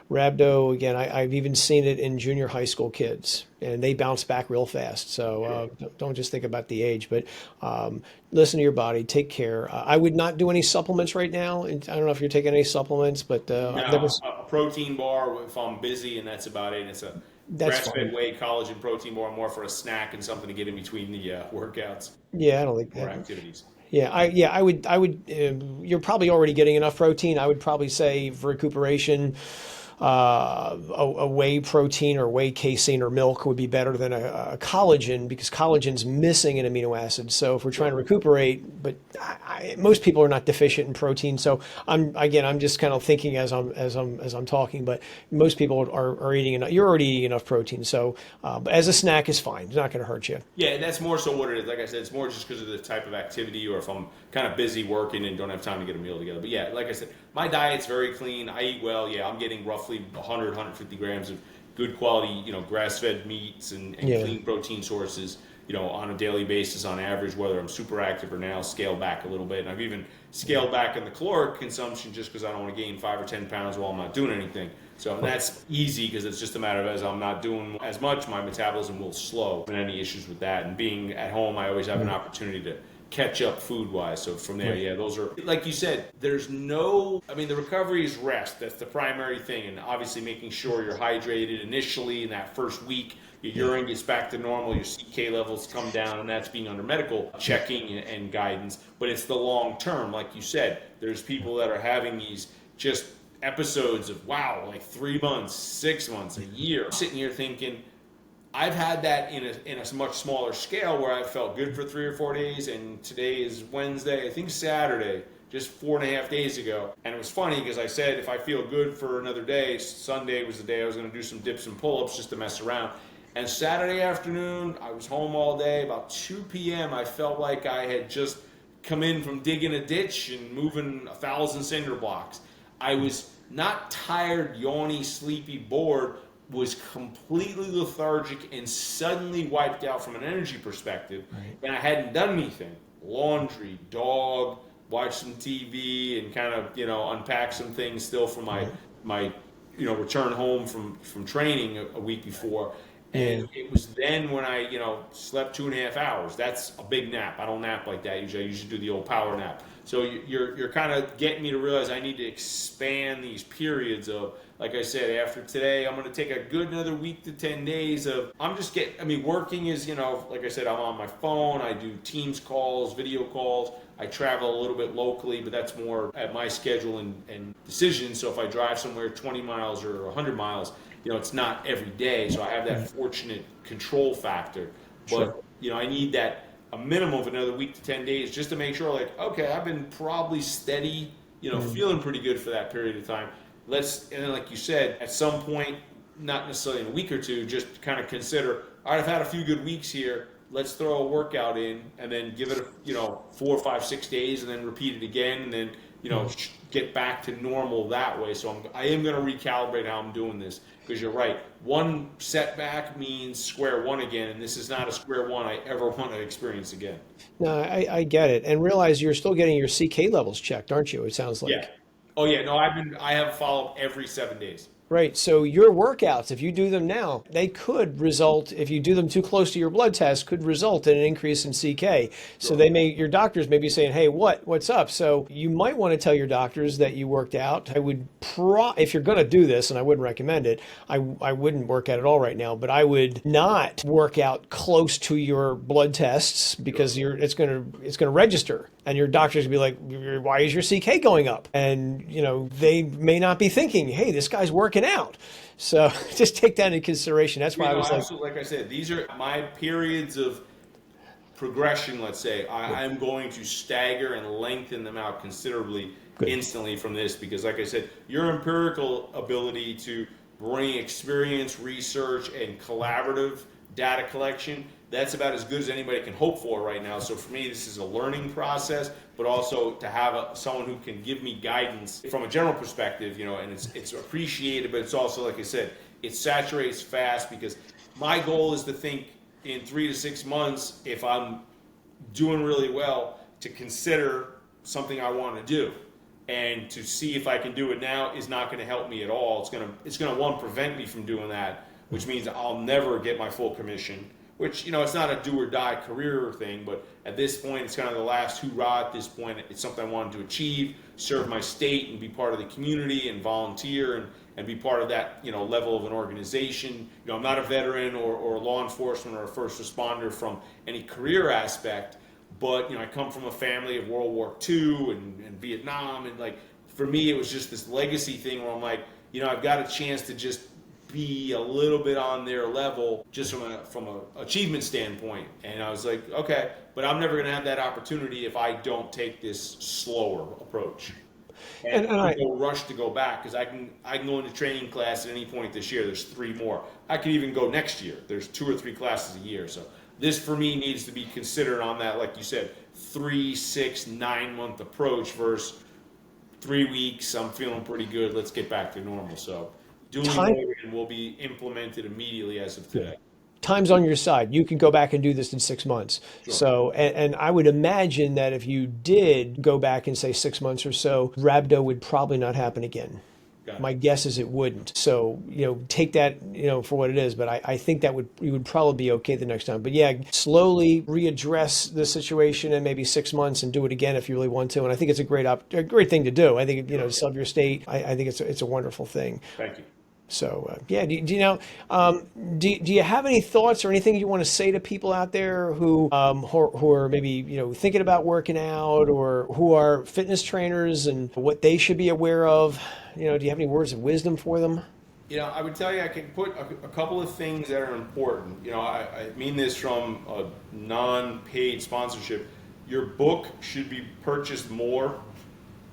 rhabdo again, I've even seen it in junior high school kids, and they bounce back real fast. So don't just think about the age, but listen to your body, take care. I would not do any supplements right now, and I don't know if you're taking any supplements, but I've never. No, a protein bar if I'm busy, and that's about it. It's a That's grass-fed fine. whey collagen protein bar, more for a snack and something to get in between the workouts Yeah, I don't think or that. activities. Yeah, I would. You're probably already getting enough protein. I would probably say for recuperation, a whey protein or whey casein or milk would be better than a collagen because collagen's missing an amino acid. So if we're trying to recuperate, but most people are not deficient in protein. So I'm just kind of thinking as I'm talking, but most people are eating enough. You're already eating enough protein, so but as a snack is fine. It's not going to hurt you. Yeah, that's more so what it is. Like I said, it's more just because of the type of activity, or if I'm kind of busy working and don't have time to get a meal together. But yeah, like I said, my diet's very clean. I eat well. Yeah, I'm getting roughly 100, 150 grams of good quality, grass-fed meats and Yeah. clean protein sources, on a daily basis on average, whether I'm super active or now scale back a little bit. And I've even scaled back on the caloric consumption just because I don't want to gain 5 or 10 pounds while I'm not doing anything. So that's easy because it's just a matter of as I'm not doing as much, my metabolism will slow. And any issues with that. And being at home, I always have an opportunity to catch up food wise. So from there, Right. yeah, those are, like you said, the recovery is rest. That's the primary thing. And obviously making sure you're hydrated initially in that first week. Your urine gets back to normal, your CK levels come down, and that's being under medical checking and guidance. But it's the long term, like you said. There's people that are having these just episodes of, wow, like 3 months, 6 months, a year. I'm sitting here thinking, I've had that in a much smaller scale where I felt good for 3 or 4 days, and today is Wednesday, I think Saturday, just 4.5 days ago. And it was funny because I said if I feel good for another day, Sunday was the day I was going to do some dips and pull-ups just to mess around. And Saturday afternoon, I was home all day. About 2 p.m., I felt like I had just come in from digging a ditch and moving 1,000 cinder blocks. I was not tired, yawny, sleepy, bored, was completely lethargic and suddenly wiped out from an energy perspective. Right. And I hadn't done anything. Laundry, dog, watch some TV, and kind of, unpack some things still from my return home from training a week before. Yeah. And it was then when I, slept 2.5 hours. That's a big nap. I don't nap like that usually. I usually do the old power nap. So you're kind of getting me to realize I need to expand these periods of, like I said, after today, I'm going to take a good another week to 10 days of, I mean, working is, like I said, I'm on my phone, I do Teams calls, video calls, I travel a little bit locally, but that's more at my schedule and decisions. So if I drive somewhere 20 miles or 100 miles, it's not every day. So I have that fortunate control factor. Sure. But, I need that a minimum of another week to 10 days just to make sure, like, okay, I've been probably steady, feeling pretty good for that period of time. And then like you said, at some point, not necessarily in a week or two, just kind of consider, all right, I've had a few good weeks here. Let's throw a workout in and then give it, 4, 5, 6 days and then repeat it again. And then, get back to normal that way. So I am going to recalibrate how I'm doing this, because you're right. One setback means square one again. And this is not a square one I ever want to experience again. No, I get it. And realize you're still getting your CK levels checked, aren't you? It sounds Yeah. like. Oh yeah. No, I have follow-up every 7 days. Right. So your workouts, if you do them now, they could result, if you do them too close to your blood test, could result in an increase in CK. So your doctors may be saying, hey, what's up? So you might want to tell your doctors that you worked out. If you're going to do this, and I wouldn't recommend it, I wouldn't work out at all right now, but I would not work out close to your blood tests, because it's going to register. And your doctor's gonna be like, why is your CK going up? And, they may not be thinking, hey, this guy's working out. So just take that into consideration. That's why I was absolutely. Like I said, these are my periods of progression, let's say. I'm going to stagger and lengthen them out considerably instantly from this, because like I said, your empirical ability to bring experience, research, and collaborative data collection, that's about as good as anybody can hope for right now. So for me, this is a learning process, but also to have someone who can give me guidance from a general perspective, and it's appreciated, but it's also, like I said, it saturates fast, because my goal is to think in 3 to 6 months, if I'm doing really well, to consider something I want to do. And to see if I can do it now is not going to help me at all. It's going to one, prevent me from doing that, which means I'll never get my full commission, which, it's not a do or die career thing, but at this point, it's kind of the last hoorah at this point. It's something I wanted to achieve, serve my state and be part of the community and volunteer and be part of that, level of an organization. I'm not a veteran or law enforcement or a first responder from any career aspect, but, I come from a family of World War II and Vietnam. And like, for me, it was just this legacy thing where I'm like, I've got a chance to just be a little bit on their level, just from a achievement standpoint. And I was like, okay, but I'm never going to have that opportunity if I don't take this slower approach. And I don't rush to go back, because I can go into training class at any point this year. There's 3 more. I could even go next year. There's 2 or 3 classes a year. So this for me needs to be considered on that, like you said, 3, 6, 9 month approach versus 3 weeks. I'm feeling pretty good. Let's get back to normal. So duly noted will be implemented immediately as of today. Time's on your side. You can go back and do this in 6 months. Sure. So, and I would imagine that if you did go back and say 6 months or so, Rhabdo would probably not happen again. My guess is it wouldn't. So, take that, for what it is. But I think that you would probably be okay the next time. But yeah, slowly readdress the situation in maybe 6 months and do it again if you really want to. And I think it's a great thing to do. I think, to sub your state, I think it's a wonderful thing. Thank you. So yeah, do you have any thoughts or anything you want to say to people out there who are maybe thinking about working out, or who are fitness trainers, and what they should be aware of? Do you have any words of wisdom for them? I would tell you, I can put a couple of things that are important. I mean this from a non-paid sponsorship. Your book should be purchased more.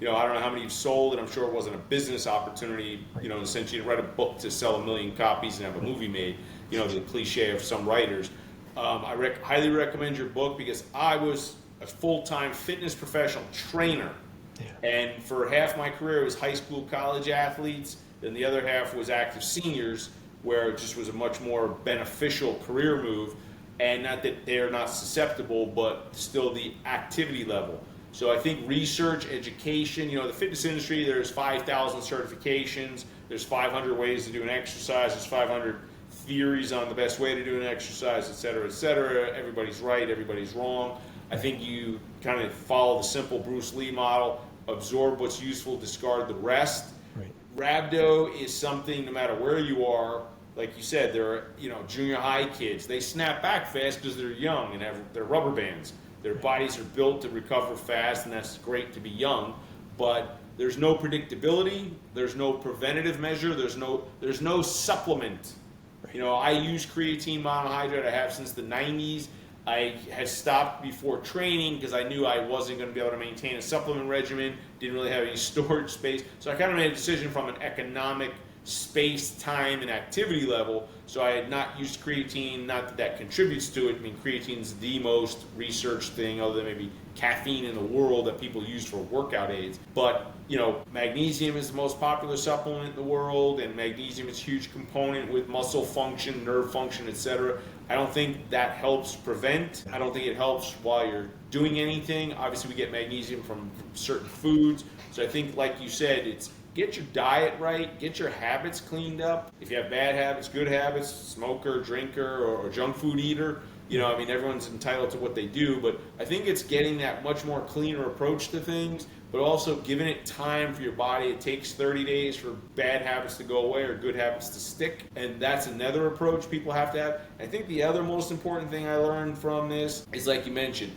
I don't know how many you've sold, and I'm sure it wasn't a business opportunity, in the sense you write a book to sell 1 million copies and have a movie made, the cliche of some writers. I highly recommend your book, because I was a full-time fitness professional trainer. Yeah. And for half my career, it was high school, college athletes, then the other half was active seniors, where it just was a much more beneficial career move. And not that they're not susceptible, but still the activity level. So I think research, education, the fitness industry, there's 5,000 certifications, there's 500 ways to do an exercise, there's 500 theories on the best way to do an exercise, et cetera, et cetera. Everybody's right, everybody's wrong. I think you kind of follow the simple Bruce Lee model, absorb what's useful, discard the rest. Right. Rhabdo is something, no matter where you are, like you said, there are, junior high kids. They snap back fast because they're young and have their rubber bands. Their bodies are built to recover fast, and that's great to be young. But there's no predictability. There's no preventative measure. There's no supplement. I use creatine monohydrate. I have since the 90s. I had stopped before training because I knew I wasn't going to be able to maintain a supplement regimen, didn't really have any storage space. So I kind of made a decision from an economic space, time, and activity level. So I had not used creatine, not that that contributes to it. I mean, creatine's the most researched thing, other than maybe caffeine in the world, that people use for workout aids. But, magnesium is the most popular supplement in the world, and magnesium is a huge component with muscle function, nerve function, etc. I don't think that helps prevent. I don't think it helps while you're doing anything. Obviously, we get magnesium from certain foods. So I think, like you said, it's get your diet right, get your habits cleaned up. If you have bad habits, good habits, smoker, drinker, or junk food eater, everyone's entitled to what they do, but I think it's getting that much more cleaner approach to things, but also giving it time for your body. It takes 30 days for bad habits to go away or good habits to stick, and that's another approach people have to have. I think the other most important thing I learned from this is, like you mentioned,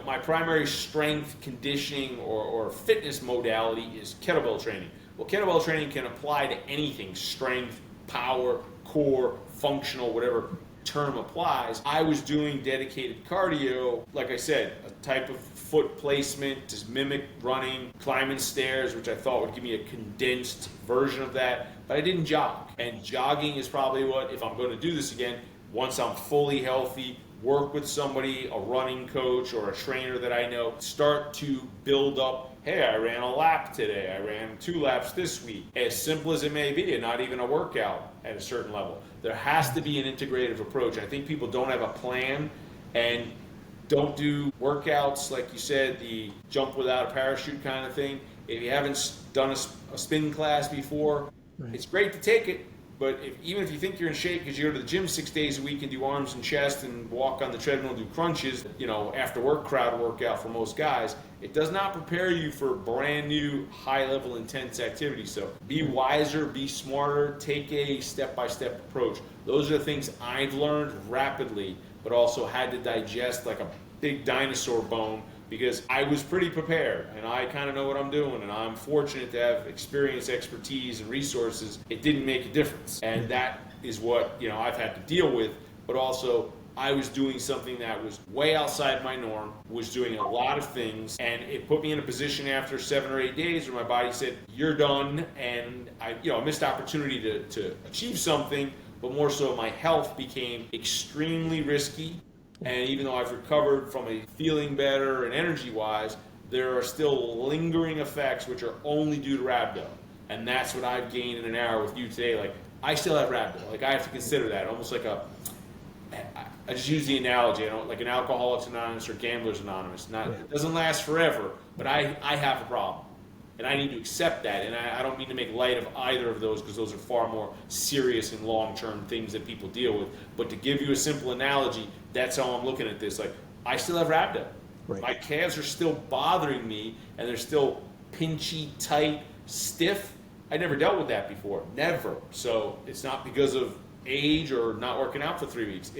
my primary strength conditioning or fitness modality is kettlebell training. Well, kettlebell training can apply to anything: strength, power, core, functional, whatever term applies. I was doing dedicated cardio, like I said, a type of foot placement to mimic running, climbing stairs, which I thought would give me a condensed version of that, but I didn't jog. And jogging is probably what, if I'm going to do this again, once I'm fully healthy, work with somebody, a running coach or a trainer that I know, start to build up, hey, I ran a lap today, I ran 2 laps this week. As simple as it may be, and not even a workout at a certain level. There has to be an integrative approach. I think people don't have a plan and don't do workouts, like you said, the jump without a parachute kind of thing. If you haven't done a spin class before, It's great to take it. But even if you think you're in shape because you go to the gym 6 days a week and do arms and chest and walk on the treadmill and do crunches, after work crowd workout for most guys, it does not prepare you for brand new high level intense activity. So be wiser, be smarter, take a step-by-step approach. Those are the things I've learned rapidly, but also had to digest like a big dinosaur bone, because I was pretty prepared and I kind of know what I'm doing, and I'm fortunate to have experience, expertise, and resources. It didn't make a difference, and that is what I've had to deal with. But also, I was doing something that was way outside my norm, was doing a lot of things, and it put me in a position after 7 or 8 days where my body said, you're done, and I missed opportunity to achieve something, but more so my health became extremely risky. And even though I've recovered from a feeling better and energy-wise, there are still lingering effects which are only due to rhabdo. And that's what I've gained in an hour with you today. Like, I still have rhabdo. Like, I have to consider that almost like I just use the analogy, like an Alcoholics Anonymous or Gamblers Anonymous. It doesn't last forever, but I have a problem. And I need to accept that, and I don't mean to make light of either of those, because those are far more serious and long-term things that people deal with. But to give you a simple analogy, that's how I'm looking at this. Like, I still have rhabdo. Right. My calves are still bothering me, and they're still pinchy, tight, stiff. I never dealt with that before, never. So it's not because of age or not working out for 3 weeks.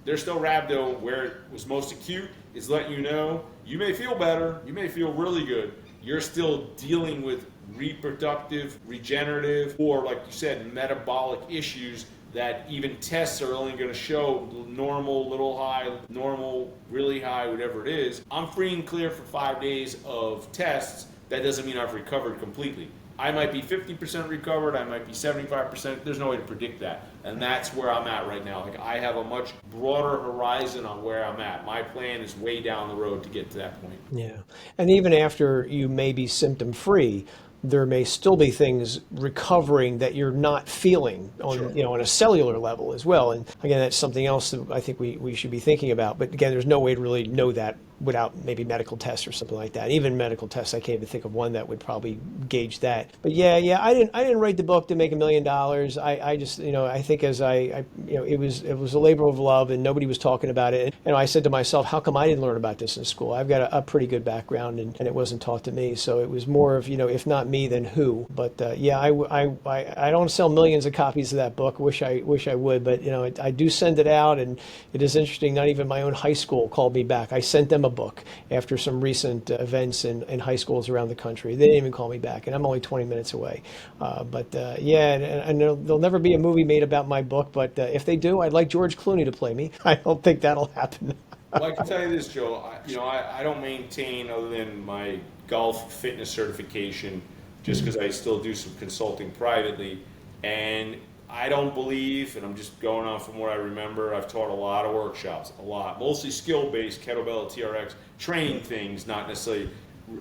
There's still rhabdo. Where it was most acute is letting you know, you may feel better, you may feel really good, you're still dealing with reproductive, regenerative, or like you said, metabolic issues that even tests are only going to show normal, little high, normal, really high, whatever it is. I'm free and clear for 5 days of tests. That doesn't mean I've recovered completely. I might be 50% recovered, I might be 75%, there's no way to predict that. And that's where I'm at right now. Like, I have a much broader horizon on where I'm at. My plan is way down the road to get to that point. Yeah. And even after you may be symptom free, there may still be things recovering that you're not feeling on, Sure. On a cellular level as well. And again, that's something else that I think we should be thinking about. But again, there's no way to really know that without maybe medical tests or something like that. Even medical tests, I can't even think of one that would probably gauge that. But yeah, I didn't write the book to make $1 million. I just, I think as it was a labor of love, and nobody was talking about it. And I said to myself, how come I didn't learn about this in school? I've got a pretty good background, and it wasn't taught to me. So it was more of, if not me, then who? But yeah, I don't sell millions of copies of that book. Wish I would, but I do send it out, and it is interesting. Not even my own high school called me back. I sent them a book after some recent events in high schools around the country. They didn't even call me back, and I'm only 20 minutes away. But yeah, and there'll never be a movie made about my book. But if they do, I'd like George Clooney to play me. I don't think that'll happen. Well, I can tell you this, Joe. I don't maintain, other than my golf fitness certification, just because I still do some consulting privately. And I don't believe, and I'm just going on from what I remember, I've taught a lot of workshops, a lot, mostly skill-based, kettlebell, TRX, training things, not necessarily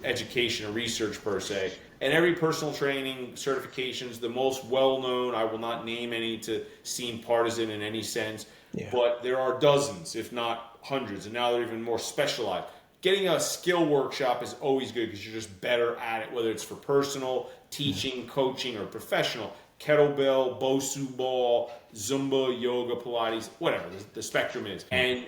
education or research per se. And every personal training certifications, the most well-known, I will not name any to seem partisan in any sense, but there are dozens, if not hundreds, and now they're even more specialized. Getting a skill workshop is always good because you're just better at it, whether it's for personal, teaching, coaching, or professional. Kettlebell, Bosu ball, Zumba, yoga, Pilates, whatever the spectrum is. And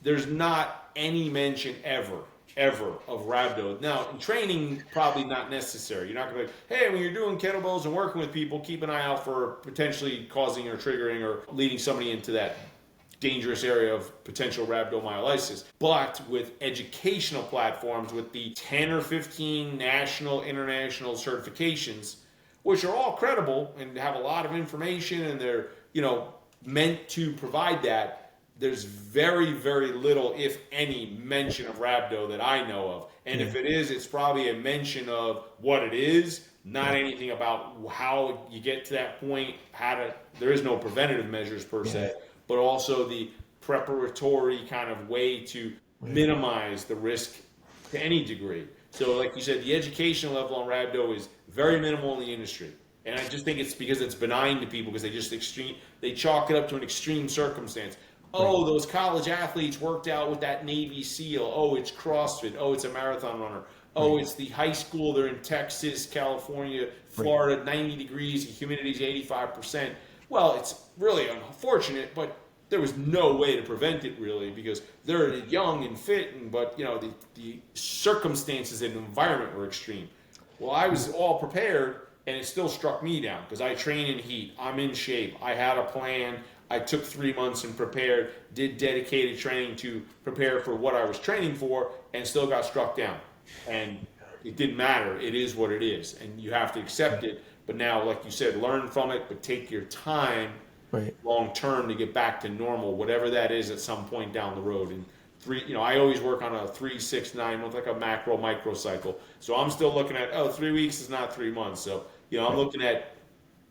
there's not any mention ever of rhabdo. Now, in training, probably not necessary. You're not going to be like, hey, when you're doing kettlebells and working with people, keep an eye out for potentially causing or triggering or leading somebody into that dangerous area of potential rhabdomyolysis. But with educational platforms, with the 10 or 15 national, international certifications, which are all credible and have a lot of information, and they're, meant to provide that, there's very, very little, if any, mention of rhabdo that I know of. And if it is, it's probably a mention of what it is, not anything about how you get to that point, there is no preventative measures per se, but also the preparatory kind of way to minimize the risk to any degree. So like you said, the educational level on rhabdo is very minimal in the industry. And I just think it's because it's benign to people because they chalk it up to an extreme circumstance. Oh, those college athletes worked out with that Navy SEAL. Oh, it's CrossFit. Oh, it's a marathon runner. Oh, it's the high school. They're in Texas, California, Florida, 90 degrees, the humidity's 85%. Well, it's really unfortunate, but there was no way to prevent it really because they're young and fit, but the circumstances and environment were extreme. Well, I was all prepared, and it still struck me down because I train in heat. I'm in shape. I had a plan. I took 3 months and prepared, did dedicated training to prepare for what I was training for, and still got struck down. And it didn't matter. It is what it is, and you have to accept it. But now, like you said, learn from it, but take your time long term to get back to normal, whatever that is at some point down the road. And I always work on a 3, 6, 9 month, like a macro micro cycle. So I'm still looking at 3 weeks is not 3 months. So I'm looking at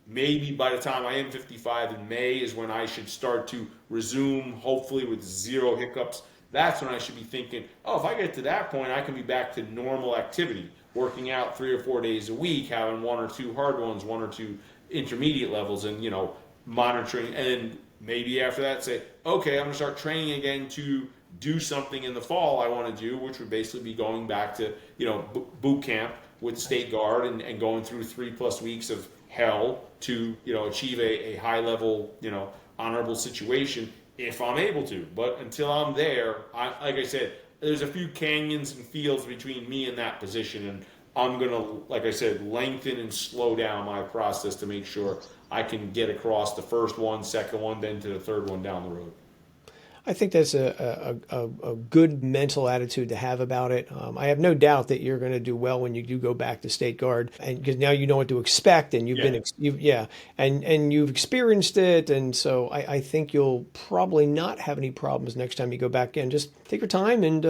maybe by the time I am 55 in May is when I should start to resume, hopefully with 0 hiccups. That's when I should be thinking, if I get to that point, I can be back to normal activity, working out 3 or 4 days a week, having 1 or 2 hard ones, 1 or 2 intermediate levels, and monitoring. And then maybe after that say, okay, I'm gonna start training again to do something in the fall I want to do, which would basically be going back to boot camp with State Guard and going through 3+ weeks of hell to achieve a high level honorable situation if I'm able to. But until I'm there, like I said, there's a few canyons and fields between me and that position, and I'm gonna, like I said, lengthen and slow down my process to make sure I can get across the first one, second one, then to the third one down the road. I think that's a good mental attitude to have about it. I have no doubt that you're going to do well when you do go back to State Guard, and because now you know what to expect, and and you've experienced it, and so I think you'll probably not have any problems next time you go back in. Just take your time and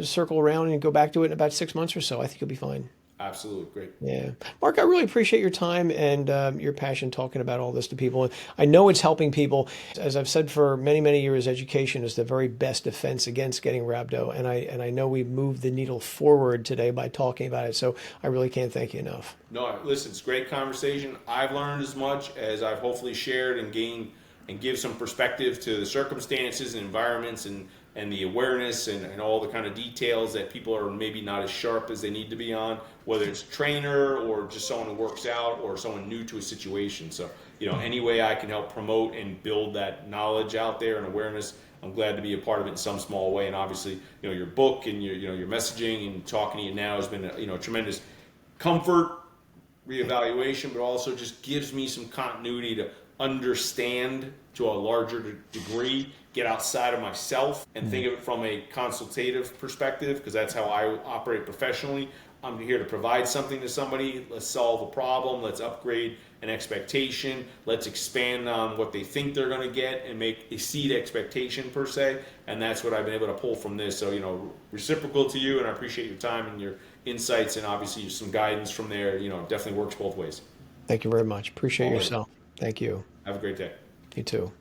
circle around and go back to it in about 6 months or so. I think you'll be fine. Absolutely. Great. Yeah. Mark, I really appreciate your time and your passion talking about all this to people. And I know it's helping people. As I've said for many, many years, education is the very best defense against getting rhabdo. And I know we've moved the needle forward today by talking about it. So I really can't thank you enough. No, listen, it's a great conversation. I've learned as much as I've hopefully shared and gained and give some perspective to the circumstances and environments and and the awareness and all the kind of details that people are maybe not as sharp as they need to be on, whether it's a trainer or just someone who works out or someone new to a situation. So, any way I can help promote and build that knowledge out there and awareness, I'm glad to be a part of it in some small way. And obviously, your book and your messaging and talking to you now has been a tremendous comfort, reevaluation, but also just gives me some continuity to understand to a larger degree, get outside of myself and think of it from a consultative perspective, because that's how I operate professionally. I'm here to provide something to somebody. Let's solve a problem. Let's upgrade an expectation. Let's expand on what they think they're going to get and exceed expectation per se. And that's what I've been able to pull from this. So, reciprocal to you, and I appreciate your time and your insights, and obviously some guidance from there. Definitely works both ways. Thank you very much. Appreciate All right. yourself. Thank you. Have a great day. You too.